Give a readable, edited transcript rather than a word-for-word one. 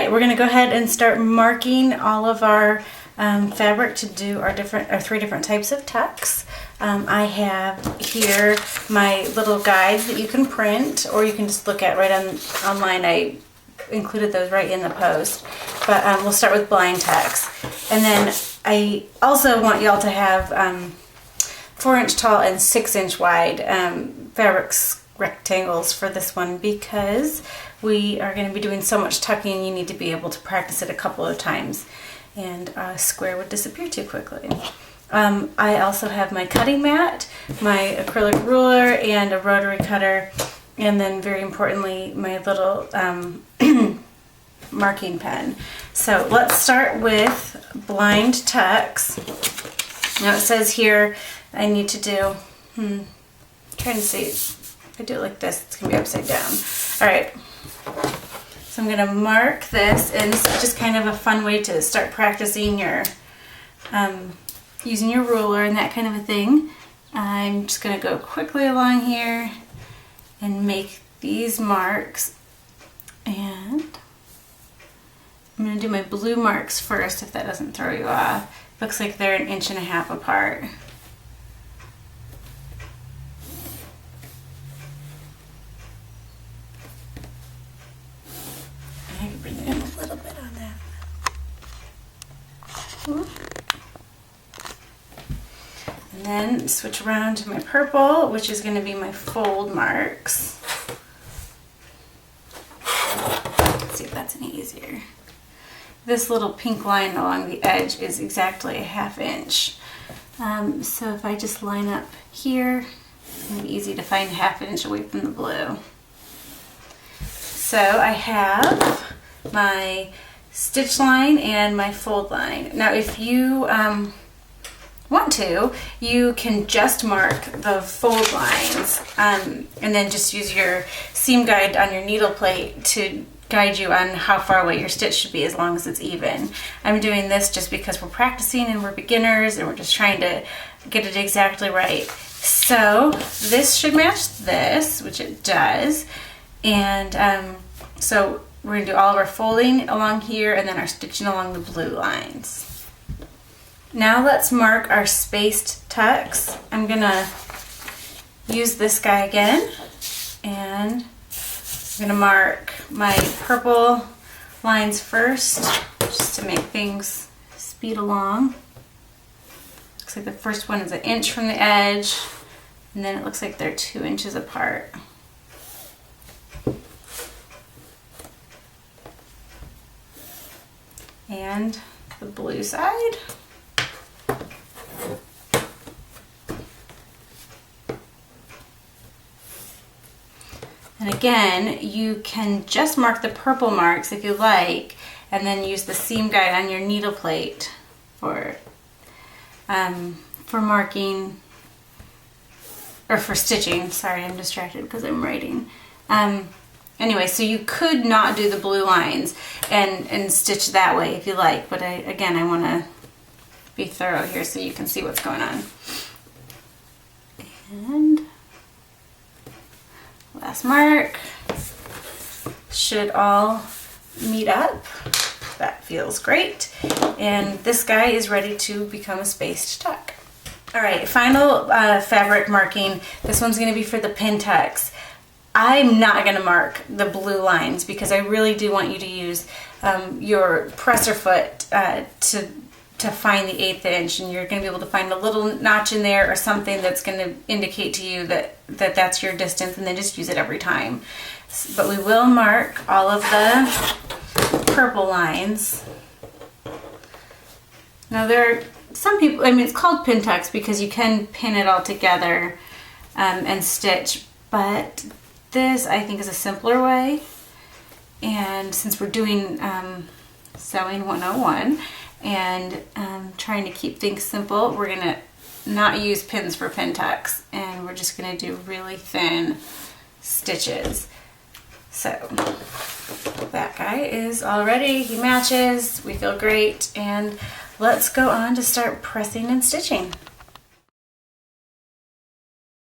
right, we're gonna go ahead and start marking all of our fabric to do our three different types of tucks. I have here my little guides that you can print, or you can just look at right online. I included those right in the post. But we'll start with blind tucks. And then I also want y'all to have 4-inch tall and 6-inch wide fabric rectangles for this one, because we are going to be doing so much tucking. You need to be able to practice it a couple of times, and a square would disappear too quickly. I also have my cutting mat, my acrylic ruler, and a rotary cutter, and then very importantly my little marking pen. So let's start with blind tucks. Now it says here I need to do, trying to see, if I do it like this, it's going to be upside down. Alright, so I'm going to mark this, and this is just kind of a fun way to start practicing your, using your ruler and that kind of a thing. I'm just going to go quickly along here and make these marks, and I'm going to do my blue marks first if that doesn't throw you off. Looks like they're 1.5 inches apart. I can bring it in a little bit on that. Whoop. And then switch around to my purple, which is going to be my fold marks. Let's see if that's any easier. This little pink line along the edge is exactly 1/2 inch. So if I just line up here, it's going to be easy to find 1/2 inch away from the blue. So I have my stitch line and my fold line. Now if you want to, you can just mark the fold lines and then just use your seam guide on your needle plate to guide you on how far away your stitch should be, as long as it's even. I'm doing this just because we're practicing and we're beginners and we're just trying to get it exactly right. So this should match this, which it does, and so we're going to do all of our folding along here and then our stitching along the blue lines. Now let's mark our spaced tucks. I'm going to use this guy again, and I'm going to mark my purple lines first, just to make things speed along. Looks like the first one is 1 inch from the edge, and then it looks like they're 2 inches apart. And the blue side. And again, you can just mark the purple marks if you like, and then use the seam guide on your needle plate for marking, or for stitching. Sorry, I'm distracted because I'm writing. Anyway, so you could not do the blue lines and stitch that way if you like, but again, I want to be thorough here so you can see what's going on. And last mark. Should all meet up. That feels great. And this guy is ready to become a spaced tuck. Alright, final fabric marking. This one's going to be for the pin tucks. I'm not going to mark the blue lines because I really do want you to use your presser foot to find the 1/8 inch, and you're going to be able to find a little notch in there or something that's going to indicate to you that that's your distance, and then just use it every time. But we will mark all of the purple lines. Now there are some people, I mean, it's called pin tucks because you can pin it all together and stitch, but this I think is a simpler way, and since we're doing Sewing 101 and trying to keep things simple, we're going to not use pins for pin tucks, and we're just going to do really thin stitches. So that guy is all ready, he matches, we feel great, and let's go on to start pressing and stitching.